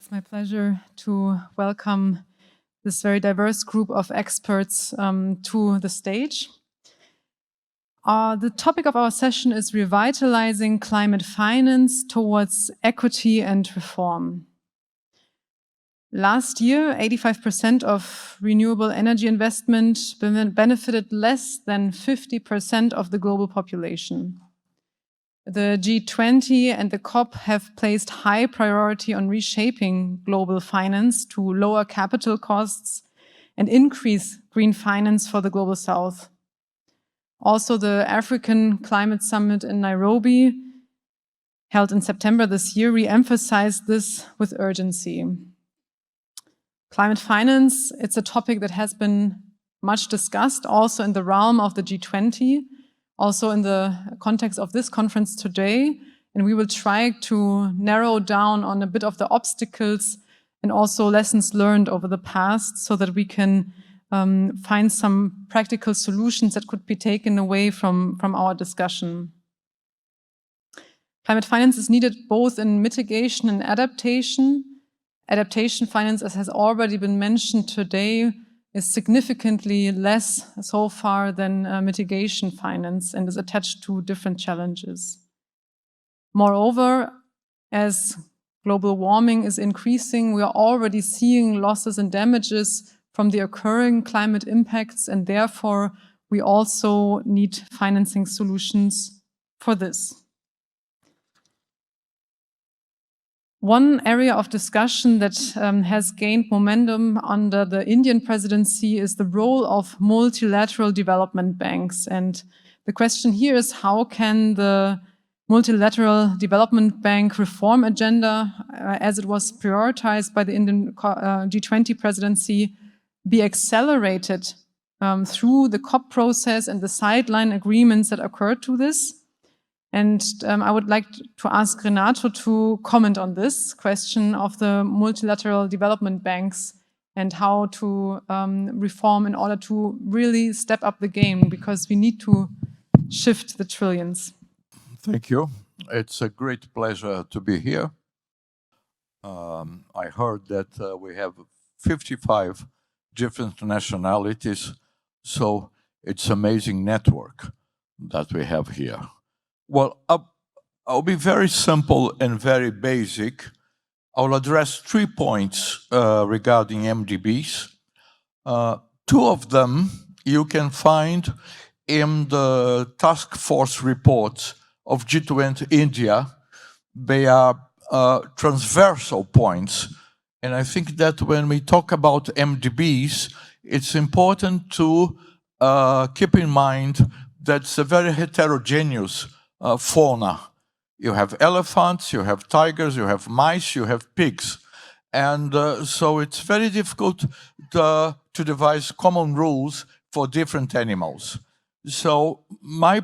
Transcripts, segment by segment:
It's my pleasure to welcome this very diverse group of experts to the stage. The topic of our session is revitalizing climate finance towards equity and reform. Last year, 85% of renewable energy investment benefited less than 50% of the global population. The G20 and the COP have placed high priority on reshaping global finance to lower capital costs and increase green finance for the Global South. Also, the African Climate Summit in Nairobi, held in September this year, re-emphasized this with urgency. Climate finance, it's a topic that has been much discussed also in the realm of the G20, also in the context of this conference today, and we will try to narrow down on a bit of the obstacles and also lessons learned over the past so that we can find some practical solutions that could be taken away from our discussion. Climate finance is needed both in mitigation and adaptation. Adaptation finance, as has already been mentioned today, is significantly less so far than mitigation finance and is attached to different challenges. Moreover, as global warming is increasing, we are already seeing losses and damages from the occurring climate impacts, and therefore we also need financing solutions for this. One area of discussion that has gained momentum under the Indian presidency is the role of multilateral development banks. And the question here is, how can the multilateral development bank reform agenda, as it was prioritized by the Indian G20 presidency, be accelerated through the COP process and the sideline agreements that occurred to this? And I would like to ask Renato to comment on this question of the multilateral development banks and how to reform in order to really step up the game, because we need to shift the trillions. Thank you. It's a great pleasure to be here. I heard that we have 55 different nationalities, so it's an amazing network that we have here. Well, I'll be very simple and very basic. I'll address 3 points regarding MDBs. 2 of them you can find in the task force reports of G20 India. They are transversal points. And I think that when we talk about MDBs, it's important to keep in mind that it's a very heterogeneous fauna. You have elephants, you have tigers, you have mice, you have pigs. And so it's very difficult to devise common rules for different animals. So my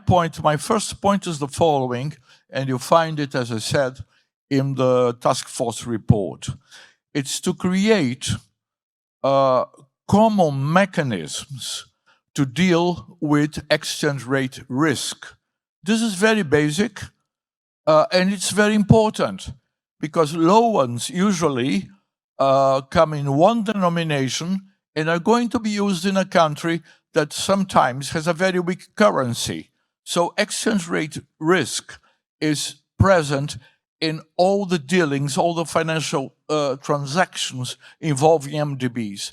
first point is the following, and you find it, as I said, in the task force report. It's to create common mechanisms to deal with exchange rate risk. This is very basic, and it's very important, because loans usually come in one denomination and are going to be used in a country that sometimes has a very weak currency. So exchange rate risk is present in all the dealings, all the financial transactions involving MDBs.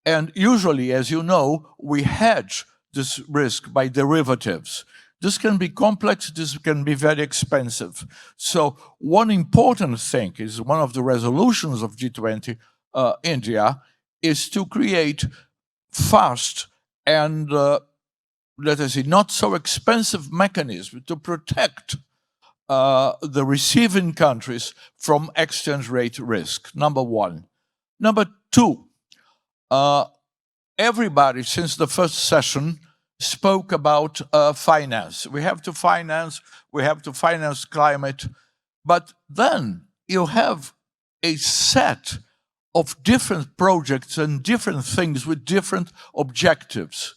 And usually, as you know, we hedge this risk by derivatives. This can be complex, this can be very expensive. So one important thing is, one of the resolutions of G20 India is to create fast and, let us say, not so expensive mechanism to protect the receiving countries from exchange rate risk, number 1. Number 2, everybody since the first session spoke about finance. We have to finance climate. But then you have a set of different projects and different things with different objectives.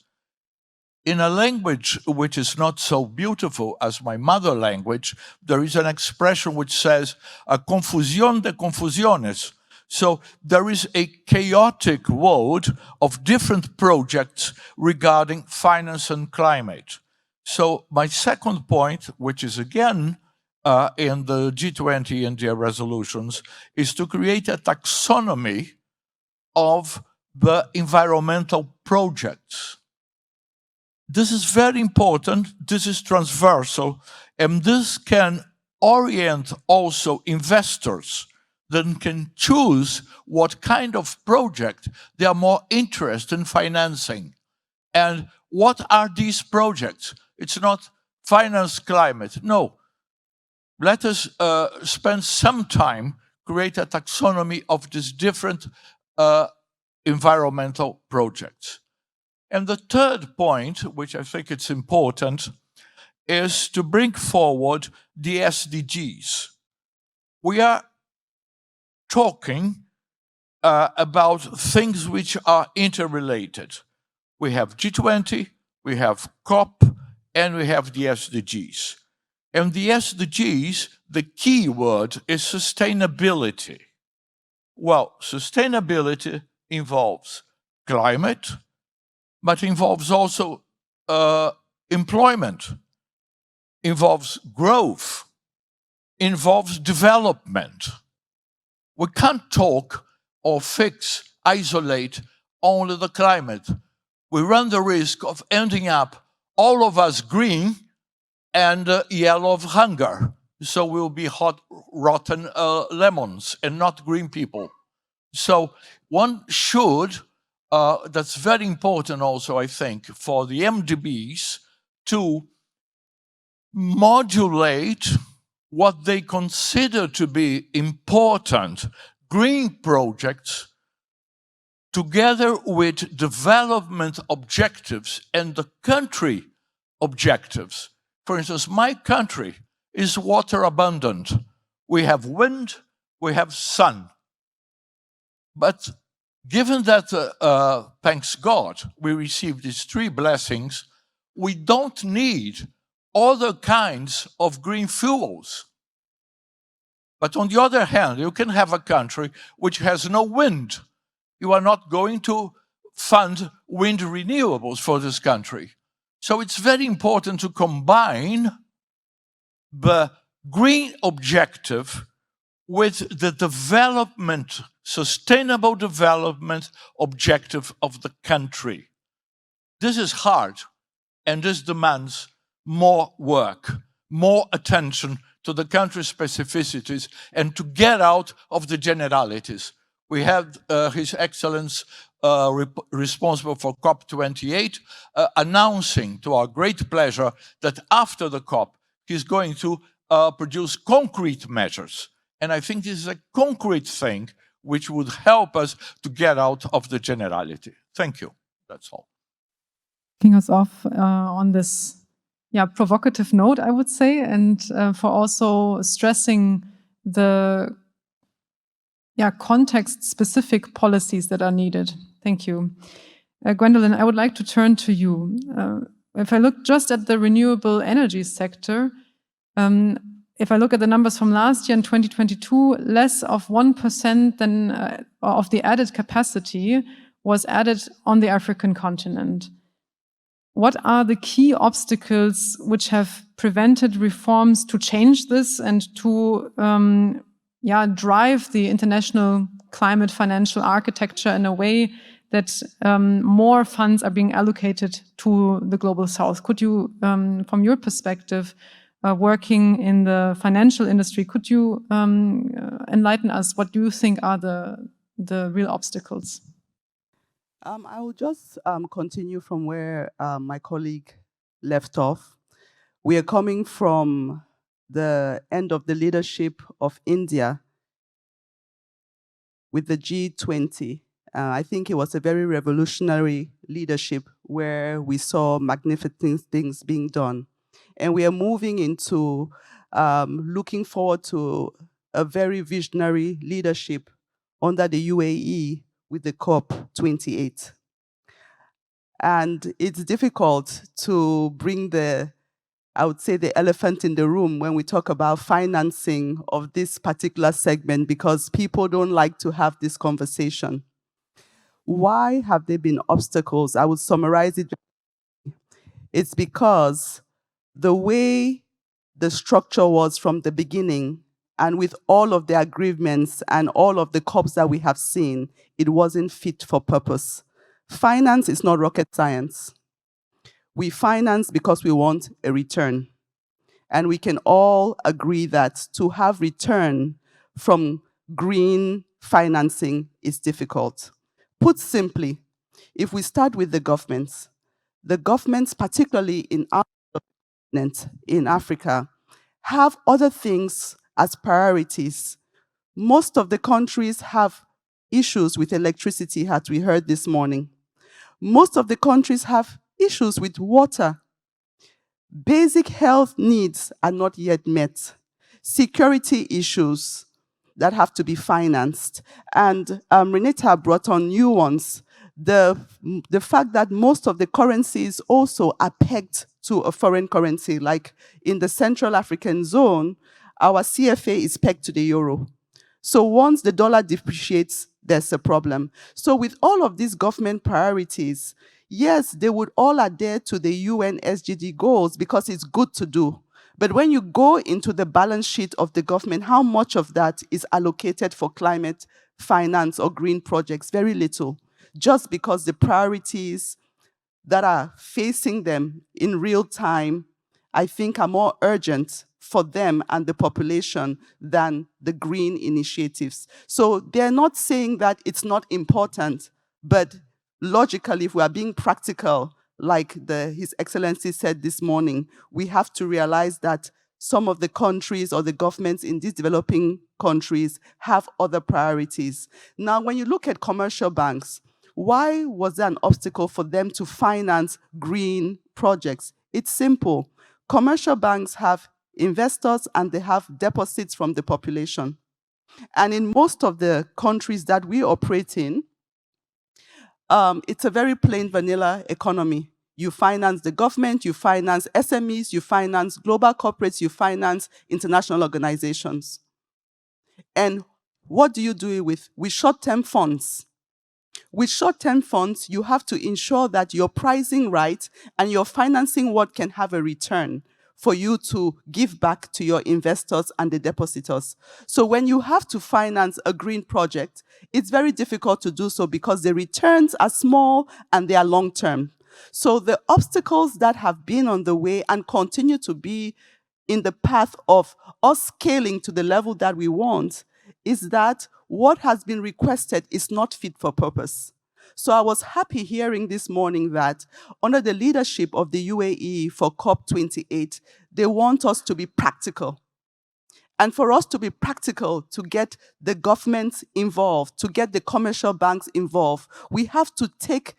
In a language which is not so beautiful as my mother language, there is an expression which says, a confusión de confusiones. So there is a chaotic world of different projects regarding finance and climate. So my second point, which is again in the G20 and their resolutions, is to create a taxonomy of the environmental projects. This is very important, this is transversal, and this can orient also investors that can choose what kind of project they are more interested in financing. And what are these projects? It's not finance climate, no. Let us spend some time, create a taxonomy of these different environmental projects. And the third point, which I think it's important, is to bring forward the SDGs. We are talking about things which are interrelated. We have G20, we have COP, and we have the SDGs. And the SDGs, the key word is sustainability. Well, sustainability involves climate, but involves also employment, involves growth, involves development. We can't talk or fix, isolate only the climate. We run the risk of ending up, all of us green and yellow of hunger. So we'll be hot, rotten lemons and not green people. So one should, that's very important also, I think, for the MDBs to modulate what they consider to be important green projects together with development objectives and the country objectives. For instance, my country is water abundant. We have wind, we have sun. But given that, thanks God, we received these three blessings, we don't need other kinds of green fuels. But on the other hand, you can have a country which has no wind. You are not going to fund wind renewables for this country. So it's very important to combine the green objective with the development, sustainable development objective of the country. This is hard, and this demands more work, more attention to the country's specificities, and to get out of the generalities. We have His Excellency responsible for COP28 announcing to our great pleasure that after the COP, he's going to produce concrete measures. And I think this is a concrete thing which would help us to get out of the generality. Thank you. That's all. Kicking us off on this provocative note, I would say, and for also stressing the context-specific policies that are needed. Thank you. Gwendolyn, I would like to turn to you. If I look just at the renewable energy sector, if I look at the numbers from last year in 2022, less of 1% than of the added capacity was added on the African continent. What are the key obstacles which have prevented reforms to change this and to drive the international climate financial architecture in a way that more funds are being allocated to the global south? Could you, from your perspective, working in the financial industry, could you enlighten us? What do you think are the real obstacles? I will just continue from where my colleague left off. We are coming from the end of the leadership of India with the G20. I think it was a very revolutionary leadership where we saw magnificent things being done. And we are moving into looking forward to a very visionary leadership under the UAE with the COP28. And it's difficult to bring the I would say, the elephant in the room when we talk about financing of this particular segment, because people don't like to have this conversation. Why have there been obstacles? I would summarize it. It's because the way the structure was from the beginning, and with all of the agreements and all of the COPs that we have seen, it wasn't fit for purpose. Finance is not rocket science. We finance because we want a return. And we can all agree that to have return from green financing is difficult. Put simply, if we start with the governments, particularly in our continent, in Africa, have other things as priorities. Most of the countries have issues with electricity, as we heard this morning. Most of the countries have issues with water. Basic health needs are not yet met. Security issues that have to be financed. And Renata brought on new ones. The fact that most of the currencies also are pegged to a foreign currency, like in the Central African zone, our CFA is pegged to the euro. So once the dollar depreciates, there's a problem. So with all of these government priorities, yes, they would all adhere to the UN SDG goals because it's good to do. But when you go into the balance sheet of the government, how much of that is allocated for climate finance or green projects? Very little, just because the priorities that are facing them in real time, I think, are more urgent for them and the population than the green initiatives. So they're not saying that it's not important, but logically, if we are being practical, like His Excellency said this morning, we have to realize that some of the countries or the governments in these developing countries have other priorities. Now, when you look at commercial banks, why was there an obstacle for them to finance green projects? It's simple. Commercial banks have investors and they have deposits from the population. And in most of the countries that we operate in, it's a very plain vanilla economy. You finance the government, you finance SMEs, you finance global corporates, you finance international organizations. And what do you do it with? With short-term funds. With short-term funds, you have to ensure that you're pricing right and you're financing what can have a return for you to give back to your investors and the depositors. So when you have to finance a green project, it's very difficult to do so because the returns are small and they are long-term. So the obstacles that have been on the way and continue to be in the path of us scaling to the level that we want is that what has been requested is not fit for purpose. So I was happy hearing this morning that under the leadership of the UAE for COP28, they want us to be practical. And for us to be practical, to get the governments involved, to get the commercial banks involved, we have to take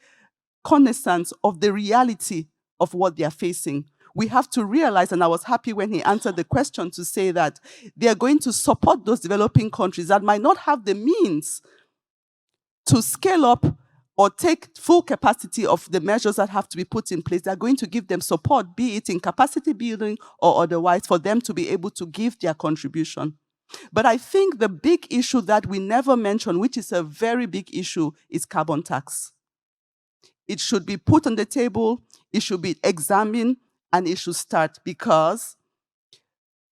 cognizance of the reality of what they are facing. We have to realize, and I was happy when he answered the question to say that they are going to support those developing countries that might not have the means to scale up or take full capacity of the measures that have to be put in place. They're going to give them support, be it in capacity building or otherwise, for them to be able to give their contribution. But I think the big issue that we never mention, which is a very big issue, is carbon tax. It should be put on the table, it should be examined, and it should start, because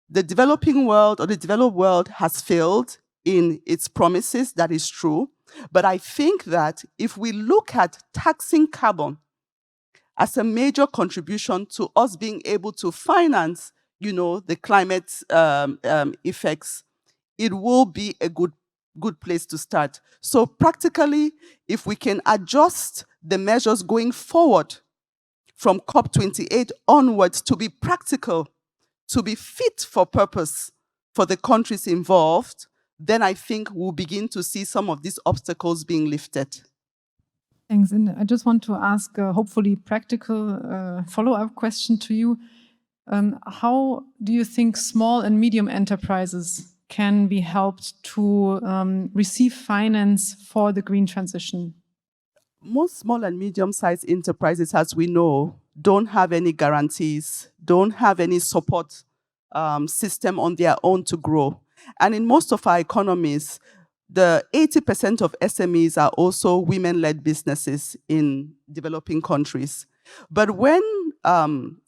the developing world or the developed world has failed in its promises. That is true. But I think that if we look at taxing carbon as a major contribution to us being able to finance, the climate effects, it will be a good place to start. So practically, if we can adjust the measures going forward from COP28 onwards to be practical, to be fit for purpose for the countries involved, then I think we'll begin to see some of these obstacles being lifted. Thanks. And I just want to ask a hopefully practical follow-up question to you. How do you think small and medium enterprises can be helped to receive finance for the green transition? Most small and medium-sized enterprises, as we know, don't have any guarantees, don't have any support system on their own to grow. And in most of our economies, the 80% of SMEs are also women-led businesses in developing countries. But when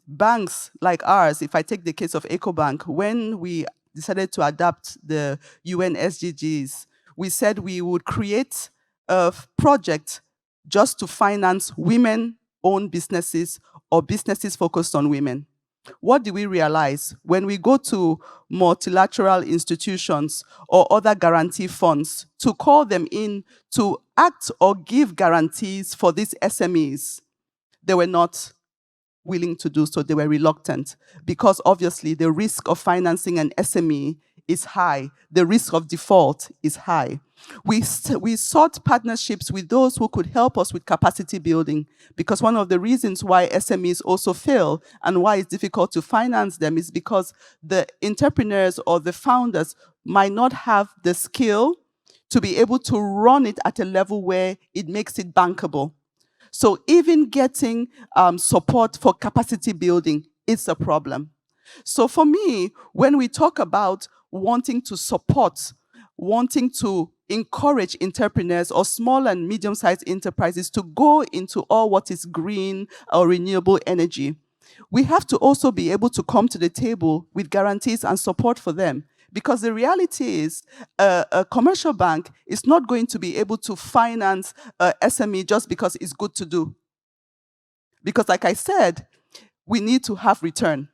banks like ours, if I take the case of EcoBank, when we decided to adapt the UN SDGs, we said we would create a project just to finance women-owned businesses or businesses focused on women. What do we realize? When we go to multilateral institutions or other guarantee funds to call them in to act or give guarantees for these SMEs, they were not willing to do so. They were reluctant because obviously the risk of financing an SME is high. The risk of default is high. We sought partnerships with those who could help us with capacity building, because one of the reasons why SMEs also fail and why it's difficult to finance them is because the entrepreneurs or the founders might not have the skill to be able to run it at a level where it makes it bankable. So even getting support for capacity building is a problem. So for me, when we talk about wanting to support, wanting to encourage entrepreneurs or small and medium-sized enterprises to go into all what is green or renewable energy, we have to also be able to come to the table with guarantees and support for them. Because the reality is, a commercial bank is not going to be able to finance a SME just because it's good to do. Because like I said, we need to have return.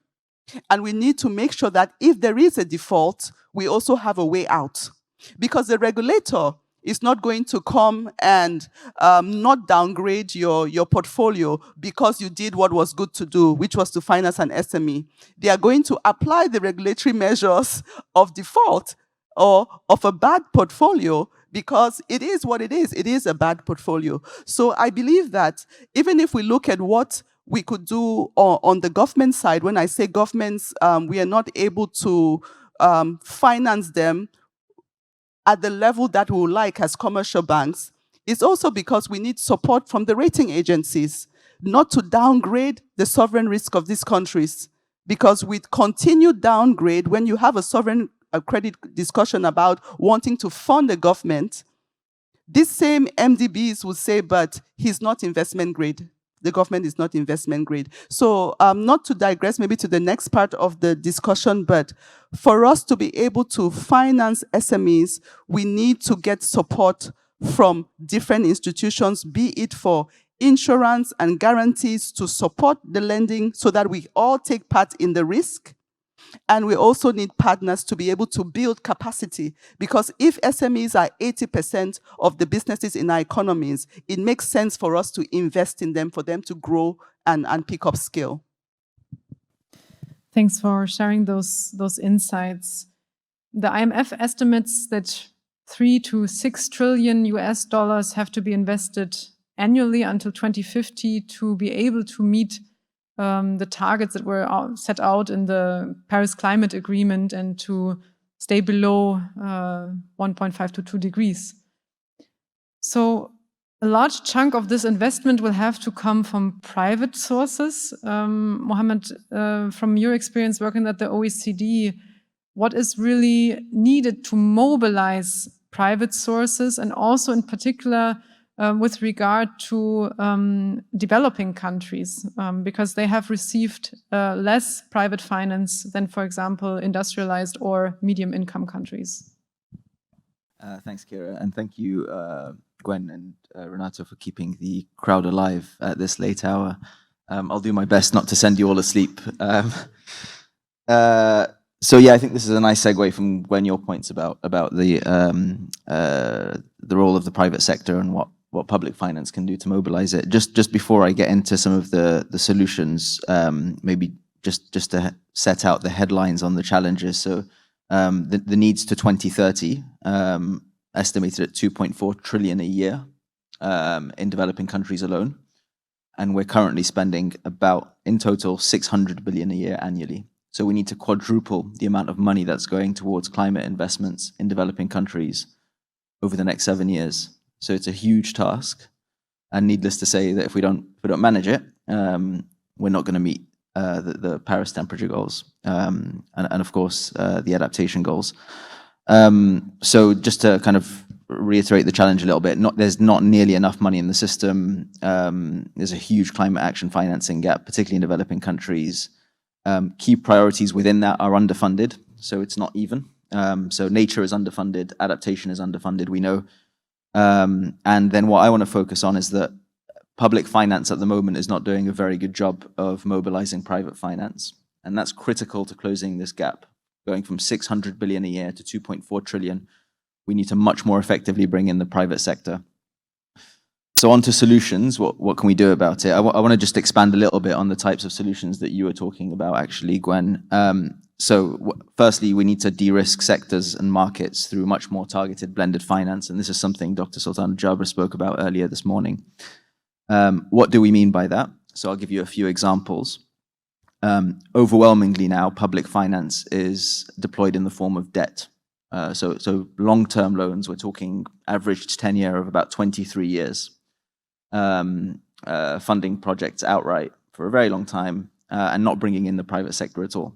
And we need to make sure that if there is a default, we also have a way out. Because the regulator is not going to come and not downgrade your portfolio because you did what was good to do, which was to finance an SME. They are going to apply the regulatory measures of default or of a bad portfolio because it is what it is. It is a bad portfolio. So I believe that even if we look at what we could do on the government side, when I say governments, we are not able to finance them at the level that we would like as commercial banks, is also because we need support from the rating agencies, not to downgrade the sovereign risk of these countries. Because with continued downgrade, when you have a sovereign credit discussion about wanting to fund the government, these same MDBs will say, but he's not investment grade. The government is not investment grade. So not to digress maybe to the next part of the discussion, but for us to be able to finance SMEs, we need to get support from different institutions, be it for insurance and guarantees to support the lending so that we all take part in the risk. And we also need partners to be able to build capacity, because if SMEs are 80% of the businesses in our economies, it makes sense for us to invest in them, for them to grow and pick up skill. Thanks for sharing those insights. The IMF estimates that 3 to 6 trillion US dollars have to be invested annually until 2050 to be able to meet the targets that were set out in the Paris Climate Agreement and to stay below 1.5 to 2 degrees. So a large chunk of this investment will have to come from private sources. Mohammed, from your experience working at the OECD, what is really needed to mobilize private sources, and also in particular with regard to developing countries, because they have received less private finance than, for example, industrialized or medium income countries? Thanks, Kira, and thank you, Gwen and Renato, for keeping the crowd alive at this late hour. I'll do my best not to send you all asleep. So yeah, I think this is a nice segue from Gwen, your points about the role of the private sector and what public finance can do to mobilize it. Just before I get into some of the solutions, maybe just to set out the headlines on the challenges. So the needs to 2030, estimated at 2.4 trillion a year in developing countries alone. And we're currently spending about, in total, 600 billion a year annually. So we need to quadruple the amount of money that's going towards climate investments in developing countries over the next 7 years. So it's a huge task. And needless to say that if we don't manage it, we're not going to meet the Paris temperature goals, and of course the adaptation goals. So just to kind of reiterate the challenge a little bit, there's not nearly enough money in the system. There's a huge climate action financing gap, particularly in developing countries. Key priorities within that are underfunded, so it's not even. So nature is underfunded, adaptation is underfunded, we know. And then what I want to focus on is that public finance at the moment is not doing a very good job of mobilizing private finance. And that's critical to closing this gap. Going from 600 billion a year to 2.4 trillion, we need to much more effectively bring in the private sector. So on to solutions, what can we do about it? I want to just expand a little bit on the types of solutions that you were talking about actually, Gwen. Firstly, we need to de-risk sectors and markets through much more targeted blended finance. And this is something Dr. Sultan Jabra spoke about earlier this morning. What do we mean by that? So I'll give you a few examples. Overwhelmingly now, public finance is deployed in the form of debt. So long-term loans, we're talking average tenure of about 23 years, funding projects outright for a very long time and not bringing in the private sector at all.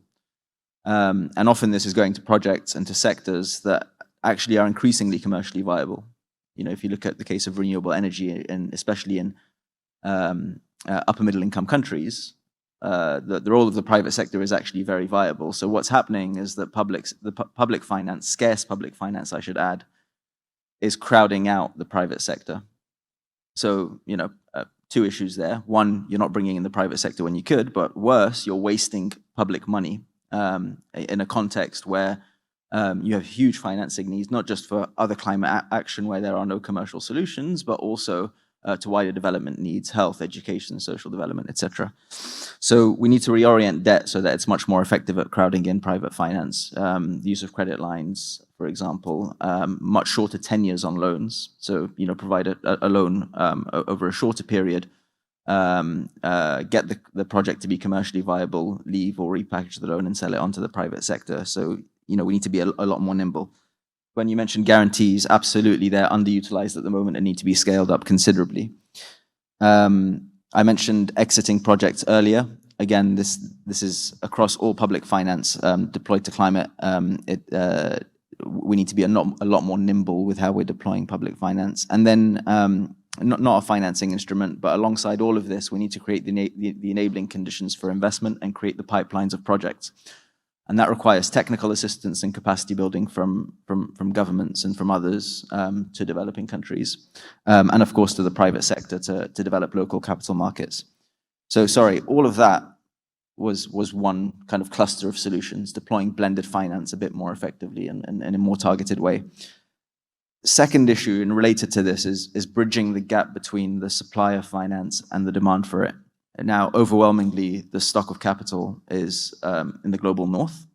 And often this is going to projects and to sectors that actually are increasingly commercially viable. You know, if you look at the case of renewable energy, and especially in upper middle income countries, the role of the private sector is actually very viable. So what's happening is that public finance, scarce public finance, I should add, is crowding out the private sector. So, you know, two issues there. One, you're not bringing in the private sector when you could, but worse, you're wasting public money in a context where you have huge financing needs, not just for other climate action where there are no commercial solutions, but also to wider development needs, health, education, social development, etc. So we need to reorient debt so that it's much more effective at crowding in private finance. The use of credit lines, for example, much shorter tenures on loans. So, you know, provide a loan over a shorter period, get the project to be commercially viable, leave or repackage the loan and sell it onto the private sector. So, you know, we need to be a lot more nimble. When you mentioned guarantees, absolutely, they're underutilized at the moment and need to be scaled up considerably. I mentioned exiting projects earlier. Again, this is across all public finance deployed to climate. We need to be a lot more nimble with how we're deploying public finance. And then, not a financing instrument, but alongside all of this, we need to create the enabling conditions for investment and create the pipelines of projects. And that requires technical assistance and capacity building from governments and from others to developing countries, and of course to the private sector to develop local capital markets. So sorry, all of that was one kind of cluster of solutions, deploying blended finance a bit more effectively and in a more targeted way. Second issue, and related to this, is bridging the gap between the supply of finance and the demand for it. Now, overwhelmingly, the stock of capital is in the global north.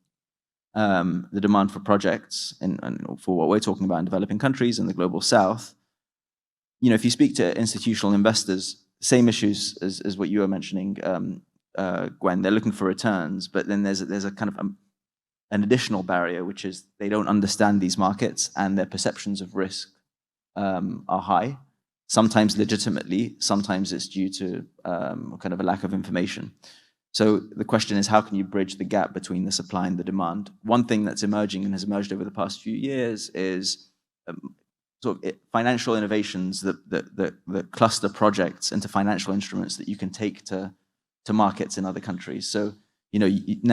The demand for projects and for what we're talking about in developing countries in the global south, you know, if you speak to institutional investors, same issues as what you were mentioning, Gwen, they're looking for returns, but then there's a kind of an additional barrier, which is they don't understand these markets and their perceptions of risk are high. Sometimes legitimately, sometimes it's due to kind of a lack of information. So the question is, how can you bridge the gap between the supply and the demand? One thing that's emerging and has emerged over the past few years is sort of financial innovations that cluster projects into financial instruments that you can take to markets in other countries. So, you know,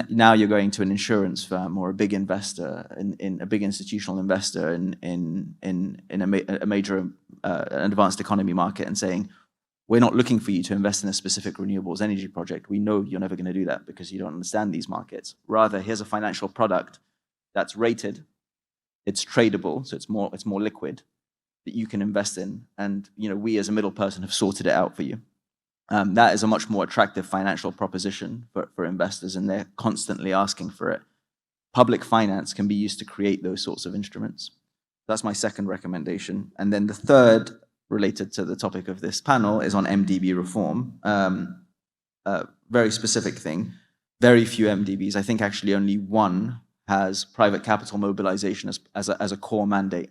now you're going to an insurance firm or a big investor, in a big institutional investor in a major advanced economy market and saying, we're not looking for you to invest in a specific renewables energy project. We know you're never going to do that because you don't understand these markets. Rather, here's a financial product that's rated, it's tradable, so it's more liquid, that you can invest in. And, you know, we as a middle person have sorted it out for you. That is a much more attractive financial proposition for investors, and they're constantly asking for it. Public finance can be used to create those sorts of instruments. That's my second recommendation. And then the third, related to the topic of this panel, is on MDB reform. Very specific thing. Very few MDBs, I think actually only one, has private capital mobilization as a core mandate.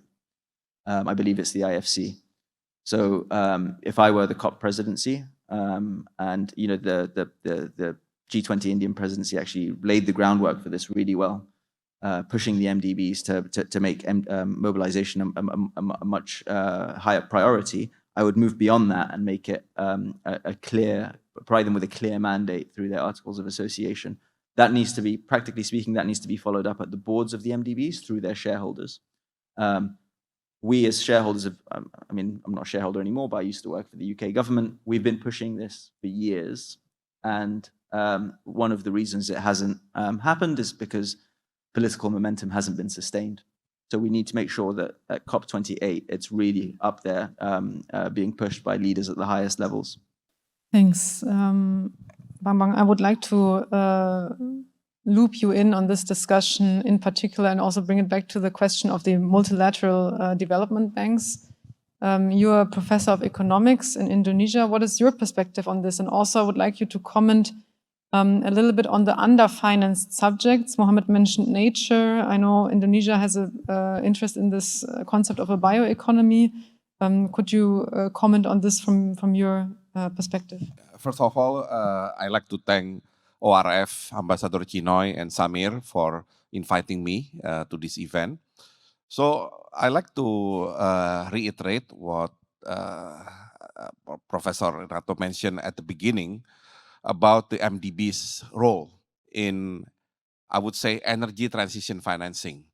I believe it's the IFC. So if I were the COP presidency, And you know, the G20 Indian presidency actually laid the groundwork for this really well, pushing the MDBs to make mobilization a much higher priority. I would move beyond that and make it provide them with a clear mandate through their articles of association. That needs to be, practically speaking, that needs to be followed up at the boards of the MDBs through their shareholders. We as shareholders have, I mean, I'm not a shareholder anymore, but I used to work for the UK government. We've been pushing this for years. And one of the reasons it hasn't happened is because political momentum hasn't been sustained. So we need to make sure that at COP28, it's really up there, being pushed by leaders at the highest levels. Thanks. Bang, I would like to loop you in on this discussion in particular and also bring it back to the question of the multilateral development banks. You're a professor of economics in Indonesia. What is your perspective on this? And also I would like you to comment a little bit on the underfinanced subjects. Mohammed mentioned nature. I know Indonesia has an interest in this concept of a bioeconomy. Could you comment on this from your perspective? First of all, I'd like to thank ORF, Ambassador Chinoy and Samir for inviting me to this event. So I'd like to reiterate what Professor Renato mentioned at the beginning about the MDB's role in, I would say, energy transition financing.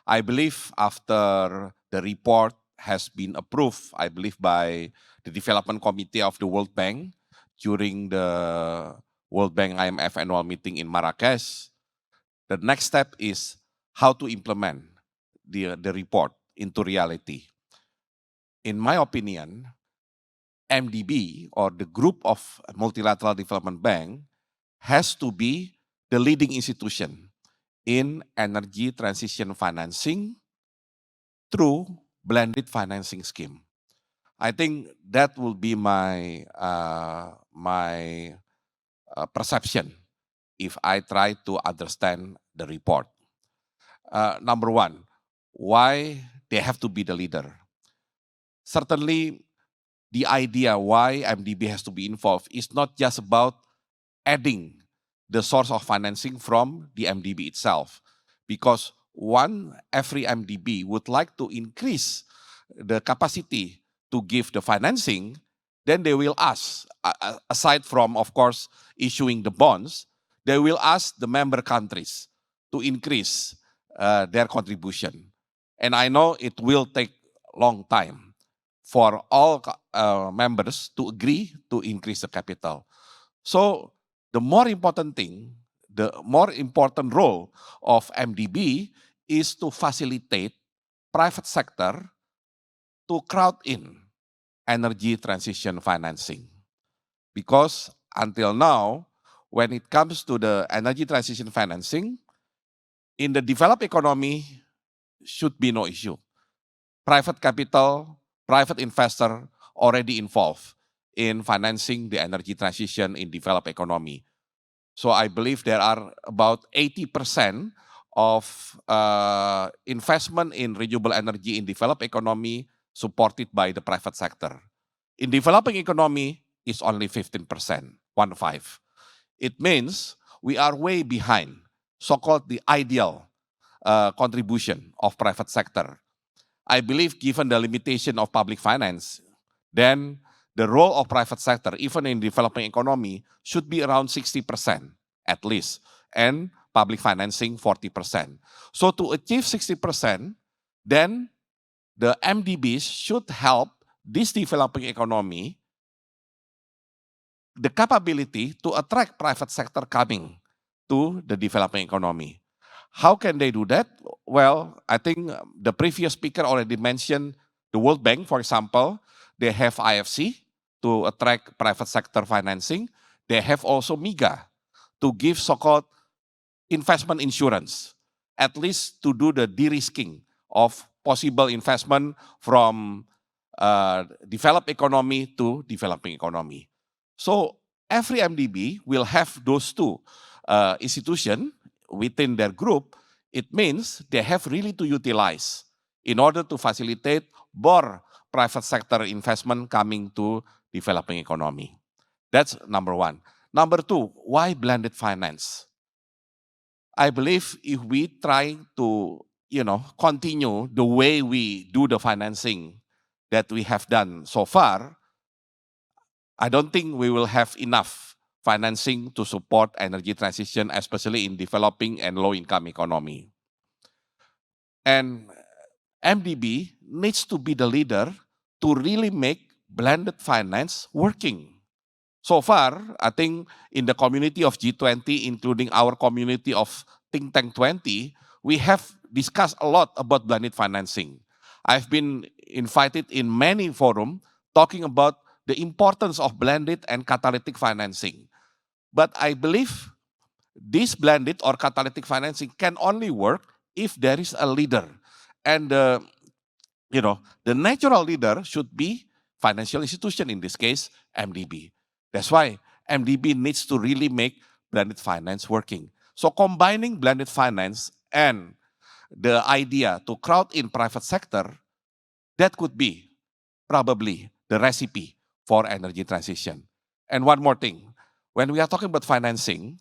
I believe after the report has been approved, I believe by the Development Committee of the World Bank during the World Bank IMF annual meeting in Marrakesh, the next step is how to implement the report into reality. In my opinion, MDB or the group of multilateral development bank has to be the leading institution in energy transition financing through blended financing scheme. I think that will be my perception if I try to understand the report. Number one, why they have to be the leader? Certainly, the idea why MDB has to be involved is not just about adding the source of financing from the MDB itself, because every MDB would like to increase the capacity to give the financing, then they will ask, aside from, of course, issuing the bonds, they will ask the member countries to increase their contribution. And I know it will take a long time for all members to agree to increase the capital. So the more important thing, the more important role of MDB is to facilitate private sector to crowd in energy transition financing. Because until now, when it comes to the energy transition financing, in the developed economy should be no issue. Private capital, private investor already involved in financing the energy transition in developed economy. So I believe there are about 80% of investment in renewable energy in developed economy supported by the private sector. In developing economy, it's only 15%, 15. It means we are way behind so-called the ideal contribution of private sector. I believe given the limitation of public finance, then the role of private sector, even in developing economy, should be around 60% at least, and public financing 40%. So to achieve 60%, then the MDBs should help this developing economy the capability to attract private sector coming to the developing economy. How can they do that? Well, I think the previous speaker already mentioned the World Bank, for example. They have IFC to attract private sector financing. They have also MIGA to give so-called investment insurance, at least to do the de-risking of possible investment from developed economy to developing economy. So every MDB will have those two institutions within their group. It means they have really to utilize in order to facilitate more private sector investment coming to developing economy. That's number one. Number two, why blended finance? I believe if we try to, continue the way we do the financing that we have done so far, I don't think we will have enough financing to support energy transition, especially in developing and low-income economy. And MDB needs to be the leader to really make blended finance working. So far, I think in the community of G20, including our community of Think Tank 20, we have discussed a lot about blended financing. I've been invited in many forums talking about the importance of blended and catalytic financing. But I believe this blended or catalytic financing can only work if there is a leader. And the natural leader should be financial institution, in this case, MDB. That's why MDB needs to really make blended finance working. So combining blended finance and the idea to crowd in private sector, that could be probably the recipe for energy transition. And one more thing, when we are talking about financing,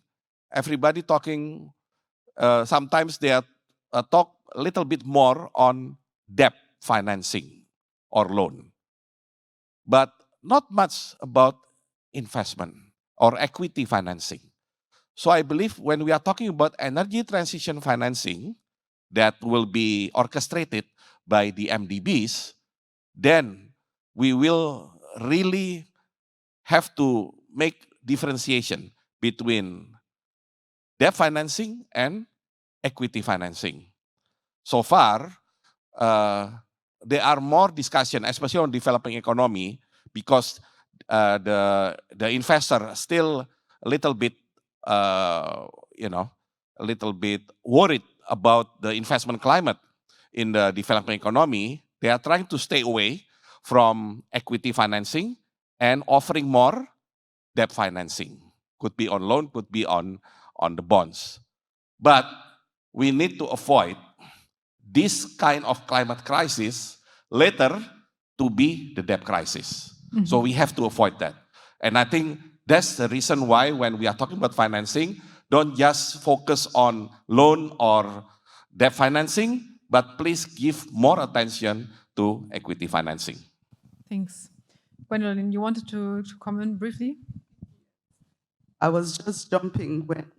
everybody talking, sometimes they talk a little bit more on debt financing or loan, but not much about investment or equity financing. So I believe when we are talking about energy transition financing that will be orchestrated by the MDBs, then we will really have to make differentiation between debt financing and equity financing. So far, there are more discussion, especially on developing economy, because the investor still a little bit, a little bit worried about the investment climate in the developing economy. They are trying to stay away from equity financing and offering more debt financing. Could be on loan, could be on the bonds. But we need to avoid this kind of climate crisis later to be the debt crisis. Mm-hmm. So we have to avoid that. And I think that's the reason why when we are talking about financing, don't just focus on loan or debt financing, but please give more attention to equity financing. Thanks. Gwendolyn, you wanted to comment briefly? I was just jumping when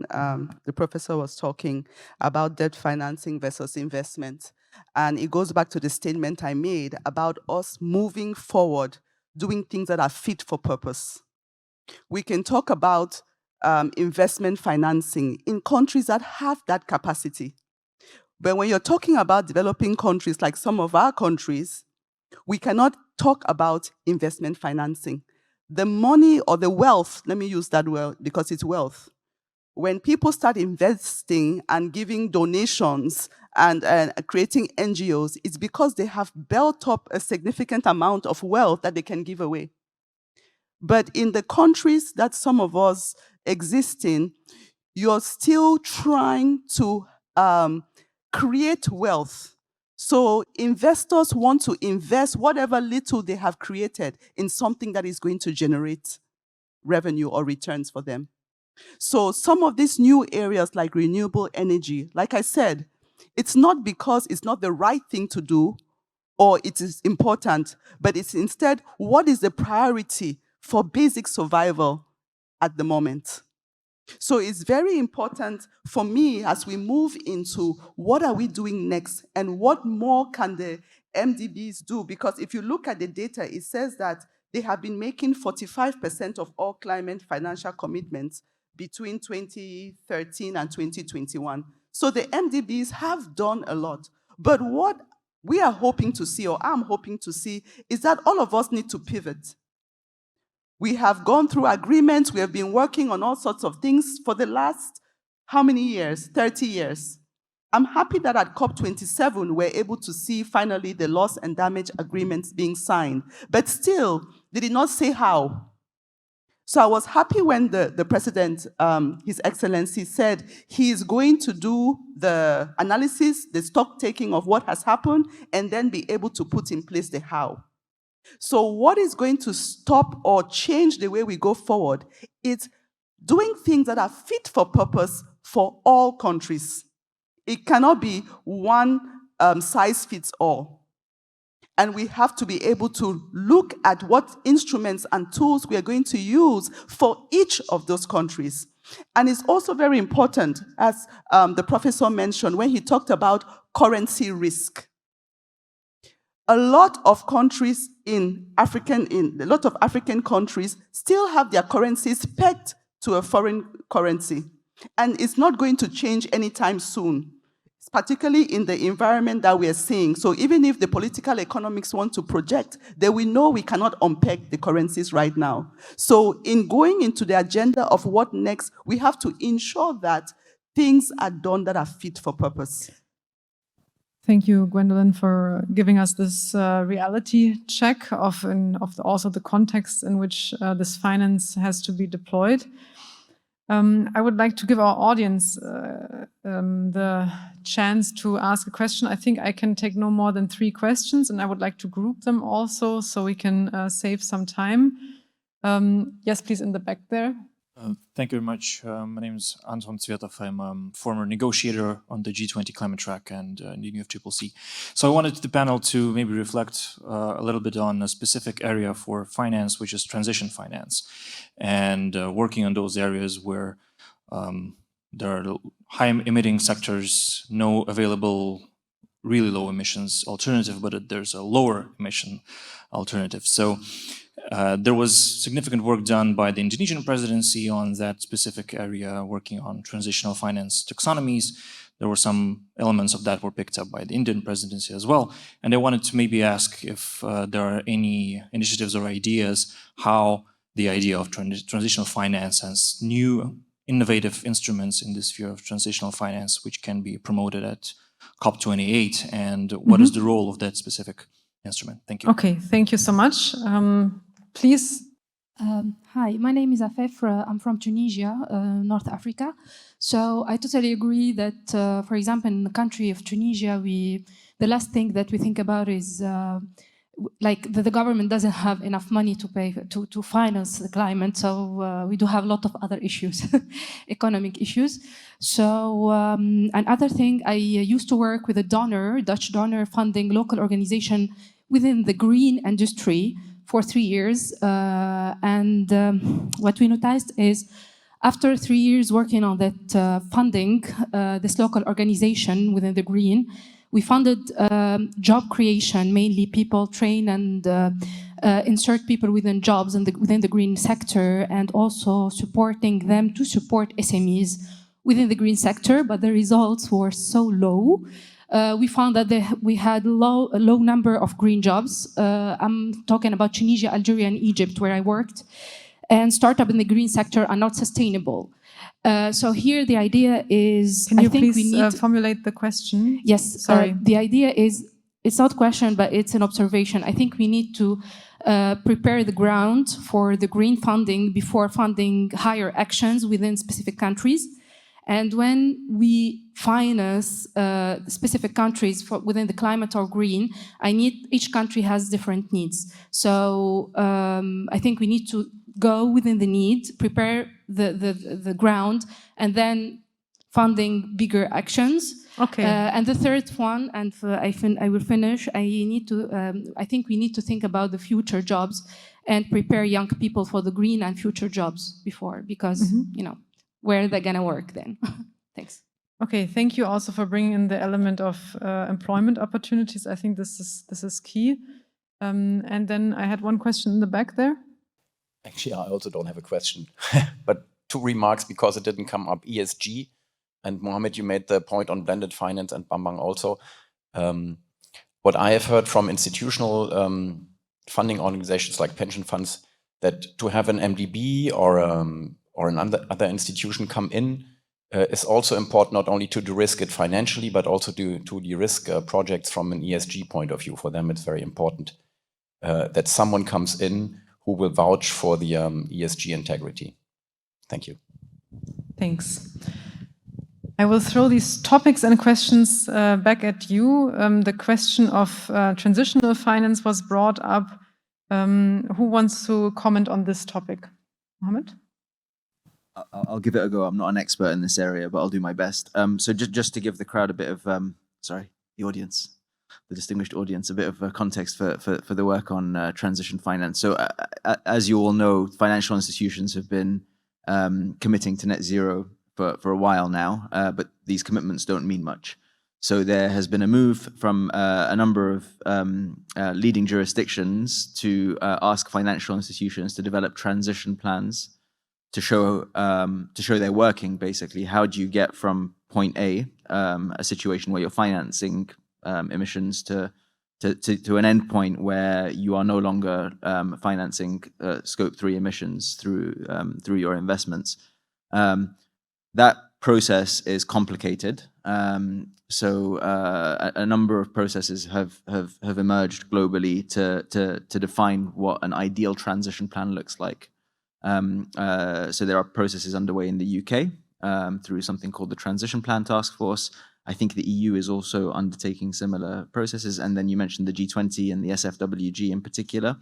the professor was talking about debt financing versus investment. And it goes back to the statement I made about us moving forward, doing things that are fit for purpose. We can talk about investment financing in countries that have that capacity. But when you're talking about developing countries like some of our countries, we cannot talk about investment financing. The money or the wealth, let me use that word because it's wealth. When people start investing and giving donations and creating NGOs, it's because they have built up a significant amount of wealth that they can give away. But in the countries that some of us exist in, you're still trying to create wealth. So investors want to invest whatever little they have created in something that is going to generate revenue or returns for them. So some of these new areas like renewable energy, like I said, it's not because it's not the right thing to do or it is important, but it's instead what is the priority for basic survival at the moment. So it's very important for me as we move into what are we doing next and what more can the MDBs do? Because if you look at the data, it says that they have been making 45% of all climate financial commitments between 2013 and 2021. So the MDBs have done a lot. But what we are hoping to see, or I'm hoping to see, is that all of us need to pivot. We have gone through agreements. We have been working on all sorts of things for the last, how many years? 30 years. I'm happy that at COP27, we're able to see finally the loss and damage agreements being signed. But still, they did not say how. So I was happy when the president, His Excellency, said he is going to do the analysis, the stock taking of what has happened, and then be able to put in place the how. So what is going to stop or change the way we go forward is doing things that are fit for purpose for all countries. It cannot be one size fits all. And we have to be able to look at what instruments and tools we are going to use for each of those countries. And it's also very important, as the professor mentioned, when he talked about currency risk. A lot of countries a lot of African countries still have their currencies pegged to a foreign currency. And it's not going to change anytime soon, particularly in the environment that we are seeing. So even if the political economics want to project, then we know we cannot unpeg the currencies right now. So in going into the agenda of what next, we have to ensure that things are done that are fit for purpose. Thank you, Gwendolyn, for giving us this reality check of also the context in which this finance has to be deployed. I would like to give our audience the chance to ask a question. I think I can take no more than 3 questions, and I would like to group them also so we can save some time. Yes, please, in the back there. Thank you very much. My name is Anton Tsvetov. I'm a former negotiator on the G20 climate track and in the UFCCC. So I wanted the panel to maybe reflect a little bit on a specific area for finance, which is transition finance, and working on those areas where there are high emitting sectors, no available really low emissions alternative, but there's a lower emission alternative. So there was significant work done by the Indonesian presidency on that specific area, working on transitional finance taxonomies. There were some elements of that were picked up by the Indian presidency as well. And I wanted to maybe ask if there are any initiatives or ideas how the idea of transitional finance has new innovative instruments in the sphere of transitional finance, which can be promoted at COP28, and what is the role of that specific instrument? Thank you. Okay, thank you so much. Please. Hi, my name is Afef. I'm from Tunisia, North Africa. So I totally agree that, for example, in the country of Tunisia, the last thing that we think about is like the government doesn't have enough money to pay to finance the climate. So we do have a lot of other issues, economic issues. So another thing, I used to work with a Dutch donor funding local organization within the green industry for 3 years. What we noticed is after 3 years working on that funding, this local organization within the green, we funded job creation, mainly people train and insert people within jobs within the green sector, and also supporting them to support SMEs within the green sector, but the results were so low. We found that we had a low number of green jobs. I'm talking about Tunisia, Algeria, and Egypt, where I worked. And startups in the green sector are not sustainable. So here the idea is... Can you please formulate the question? Yes. Sorry. The idea is, it's not a question, but it's an observation. I think we need to prepare the ground for the green funding before funding higher actions within specific countries. And when we finance specific countries within the climate or green, each country has different needs. So I think we need to go within the need, prepare the ground, and then funding bigger actions. Okay. And the third one, and I will finish. I think we need to think about the future jobs and prepare young people for the green and future jobs before, because you know, where are they gonna work then? Thanks. Okay, thank you also for bringing in the element of employment opportunities. I think this is key. And then I had one question in the back there. Actually, I also don't have a question, but 2 remarks because it didn't come up. ESG, and Mohammed, you made the point on blended finance, and Bambang also. What I have heard from institutional funding organizations like pension funds, that to have an MDB or another institution come in is also important, not only to de-risk it financially, but also to de-risk projects from an ESG point of view. For them, it's very important that someone comes in who will vouch for the ESG integrity. Thank you. Thanks. I will throw these topics and questions back at you. The question of transitional finance was brought up. Who wants to comment on this topic? Mohammed? I'll give it a go. I'm not an expert in this area, but I'll do my best. So just to give the crowd a bit of, the audience, the distinguished audience, a bit of context for the work on transition finance. So as you all know, financial institutions have been committing to net zero for a while now, but these commitments don't mean much. So there has been a move from a number of leading jurisdictions to ask financial institutions to develop transition plans to show they're working. Basically, how do you get from point A, a situation where you're financing emissions, to an end point where you are no longer financing Scope 3 emissions through your investments. That process is complicated. So a number of processes have emerged globally to define what an ideal transition plan looks like. So there are processes underway in the UK through something called the Transition Plan Task Force. I think the EU is also undertaking similar processes. And then you mentioned the G20 and the SFWG in particular.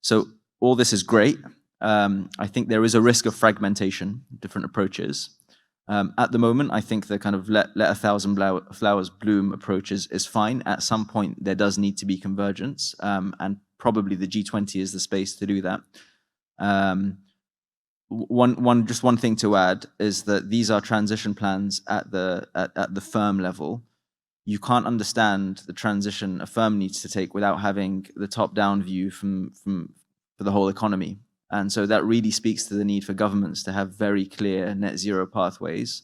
So all this is great. I think there is a risk of fragmentation, different approaches. At the moment, I think the kind of let a thousand flowers bloom approach is fine. At some point, there does need to be convergence, and probably the G20 is the space to do that. One thing to add is that these are transition plans at the firm level. You can't understand the transition a firm needs to take without having the top-down view for the whole economy. And so that really speaks to the need for governments to have very clear net zero pathways,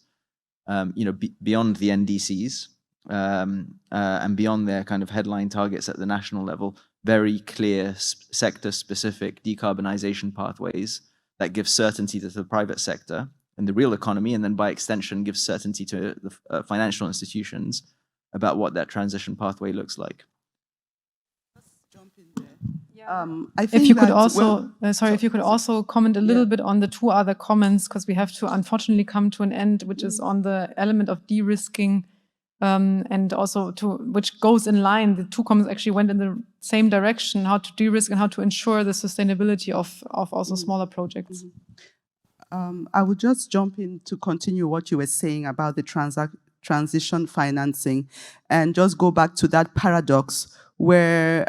beyond the NDCs and beyond their kind of headline targets at the national level, very clear sector-specific decarbonization pathways that give certainty to the private sector and the real economy, and then by extension gives certainty to the financial institutions about what that transition pathway looks like. Jump in there. If you could also, if you could also comment a little bit on the two other comments, because we have to unfortunately come to an end, which is on the element of de-risking, and also which goes in line. The two comments actually went in the same direction: how to de-risk and how to ensure the sustainability of also smaller projects. I would just jump in to continue what you were saying about the transition financing, and just go back to that paradox where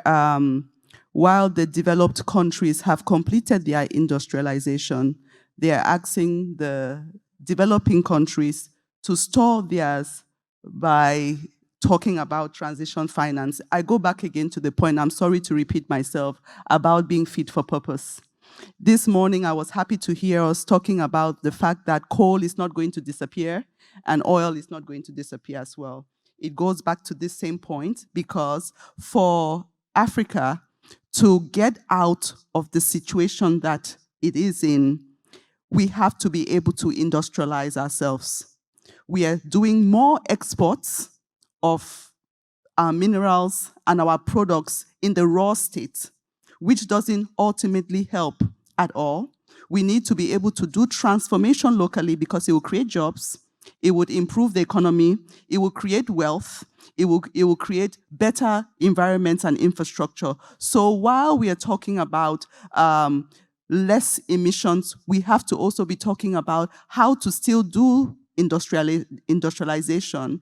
while the developed countries have completed their industrialization, they are asking the developing countries to store theirs by talking about transition finance. I go back again to the point, I'm sorry to repeat myself, about being fit for purpose. This morning, I was happy to hear us talking about the fact that coal is not going to disappear and oil is not going to disappear as well. It goes back to this same point, because for Africa to get out of the situation that it is in, we have to be able to industrialize ourselves. We are doing more exports of our minerals and our products in the raw state, which doesn't ultimately help at all. We need to be able to do transformation locally, because it will create jobs, it would improve the economy, it will create wealth, it will create better environments and infrastructure. So while we are talking about less emissions, we have to also be talking about how to still do industrialization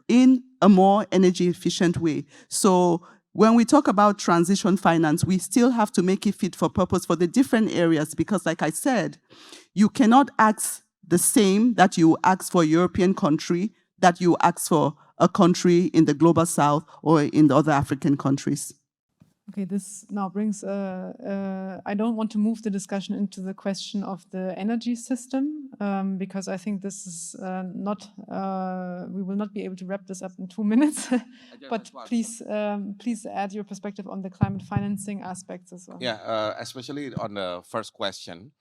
in a more energy efficient way. So when we talk about transition finance, we still have to make it fit for purpose for the different areas, because like I said, you cannot ask the same that you ask for a European country that you ask for a country in the global south or in the other African countries. Okay, this now brings, I don't want to move the discussion into the question of the energy system, because I think this is we will not be able to wrap this up in 2 minutes, but please add your perspective on the climate financing aspects as well. Yeah, especially on the first question.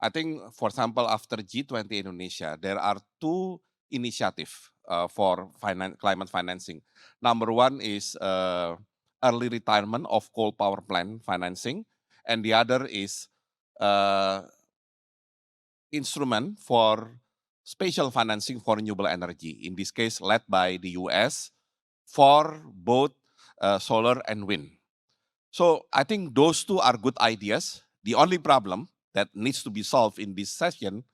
I think, for example, after G20 Indonesia, there are two initiatives for climate financing. Number one is early retirement of coal power plant financing, and the other is instrument for special financing for renewable energy, in this case led by the US for both solar and wind. So I think those two are good ideas. The only problem that needs to be solved in this session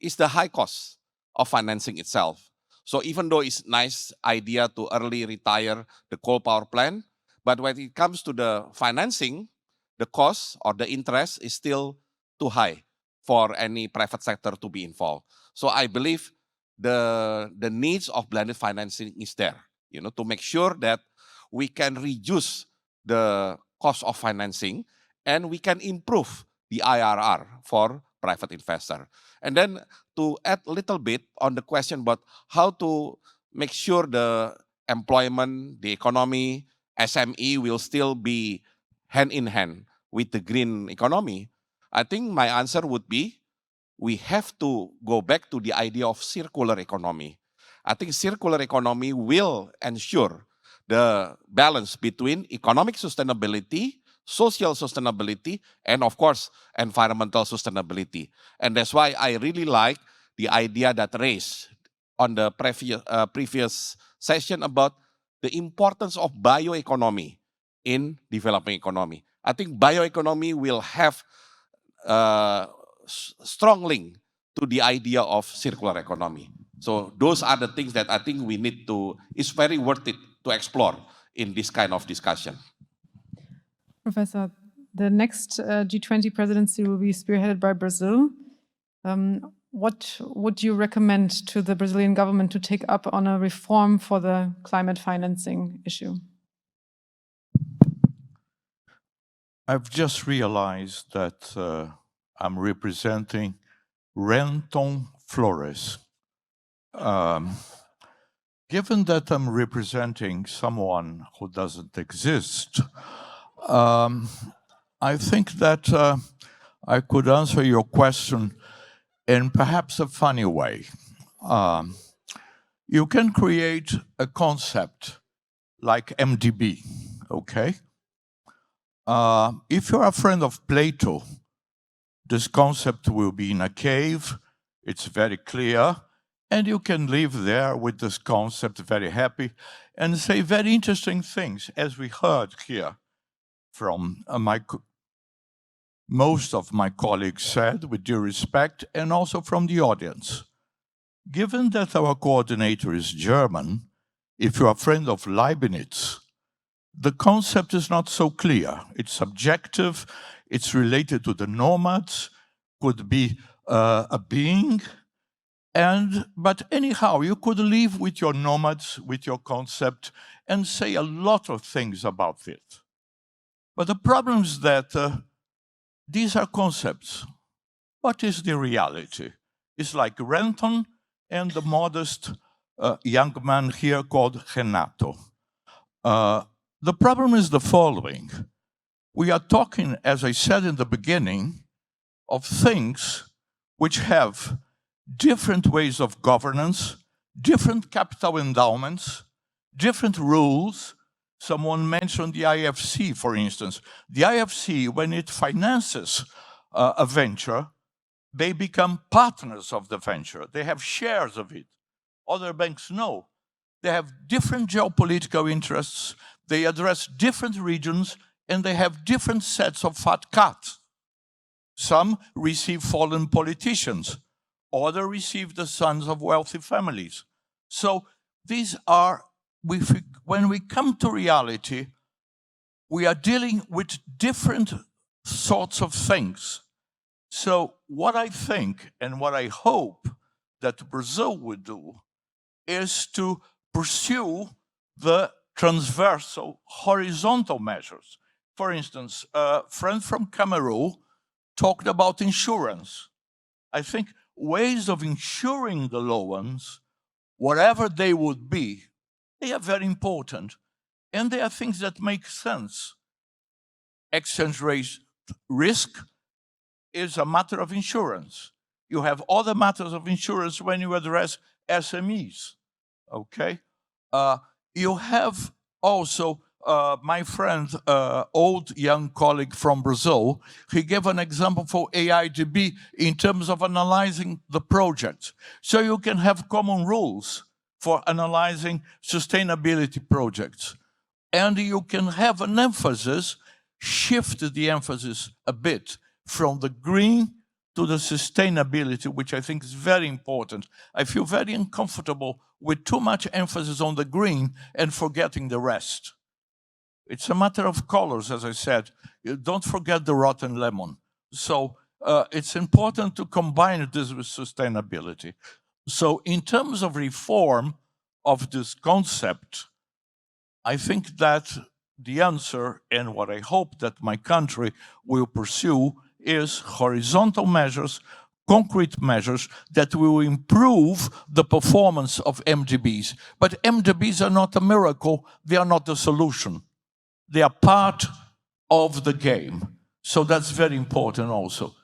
is the high cost of financing itself. So even though it's nice idea to early retire the coal power plant, but when it comes to the financing, the cost or the interest is still too high for any private sector to be involved. So I believe the needs of blended financing is there, to make sure that we can reduce the cost of financing and we can improve the IRR for private investor. And then to add a little bit on the question about how to make sure the employment, the economy, SME will still be hand in hand with the green economy, I think my answer would be we have to go back to the idea of circular economy. I think circular economy will ensure the balance between economic sustainability, social sustainability, and of course, environmental sustainability. And that's why I really like the idea that raised on the previous session about the importance of bioeconomy in developing economy. I think bioeconomy will have strong link to the idea of circular economy. So those are the things that I think we need to, it's very worth it to explore in this kind of discussion. Professor, the next G20 presidency will be spearheaded by Brazil. What would you recommend to the Brazilian government to take up on a reform for the climate financing issue? I've just realized that I'm representing Renton Flores. Given that I'm representing someone who doesn't exist, I think that I could answer your question in perhaps a funny way. You can create a concept like MDB, okay? If you're a friend of Plato, this concept will be in a cave, it's very clear, and you can live there with this concept very happy and say very interesting things, as we heard here from most of my colleagues said, with due respect, and also from the audience. Given that our coordinator is German, if you're a friend of Leibniz, the concept is not so clear. It's subjective, it's related to the nomads, could be a being, but anyhow, you could live with your nomads, with your concept, and say a lot of things about it. But the problem is that these are concepts. What is the reality? It's like Renton and the modest young man here called Renato. The problem is the following. We are talking, as I said in the beginning, of things which have different ways of governance, different capital endowments, different rules. Someone mentioned the IFC, for instance. The IFC, when it finances a venture, they become partners of the venture. They have shares of it. Other banks no. They have different geopolitical interests. They address different regions, and they have different sets of fat cats. Some receive fallen politicians. Others receive the sons of wealthy families. So these are, when we come to reality, we are dealing with different sorts of things. So what I think and what I hope that Brazil would do is to pursue the transversal, horizontal measures. For instance, a friend from Cameroon talked about insurance. I think ways of insuring the loans, whatever they would be, they are very important. And they are things that make sense. Exchange rate risk is a matter of insurance. You have other matters of insurance when you address SMEs, okay? You have also, my friend, old young colleague from Brazil, he gave an example for AIDB in terms of analyzing the project. So you can have common rules for analyzing sustainability projects. And you can have an emphasis shifted the emphasis a bit from the green to the sustainability, which I think is very important. I feel very uncomfortable with too much emphasis on the green and forgetting the rest. It's a matter of colors, as I said. Don't forget the rotten lemon. So it's important to combine this with sustainability. So in terms of reform of this concept, I think that the answer, and what I hope that my country will pursue, is horizontal measures, concrete measures that will improve the performance of MDBs. But MDBs are not a miracle, they are not the solution. They are part of the game. So that's very important also.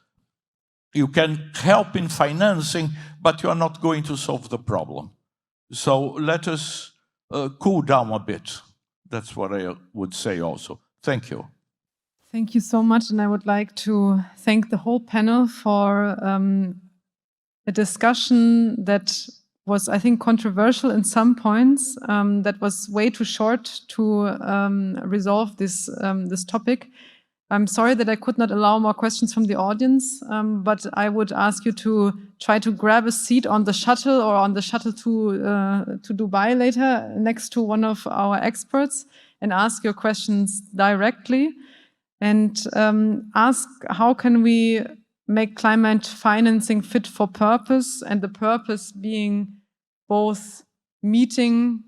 You can help in financing, but you are not going to solve the problem. So let us cool down a bit. That's what I would say also. Thank you. Thank you so much, and I would like to thank the whole panel for a discussion that was, I think, controversial in some points, that was way too short to resolve this topic. I'm sorry that I could not allow more questions from the audience, but I would ask you to try to grab a seat on the shuttle or on the shuttle to Dubai later next to one of our experts and ask your questions directly. And ask how can we make climate financing fit for purpose, and the purpose being both meeting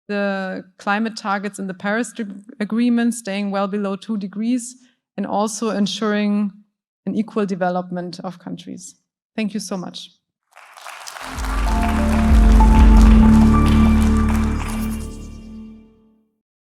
the climate targets in the Paris Agreement, staying well below 2 degrees, and also ensuring an equal development of countries. Thank you so much.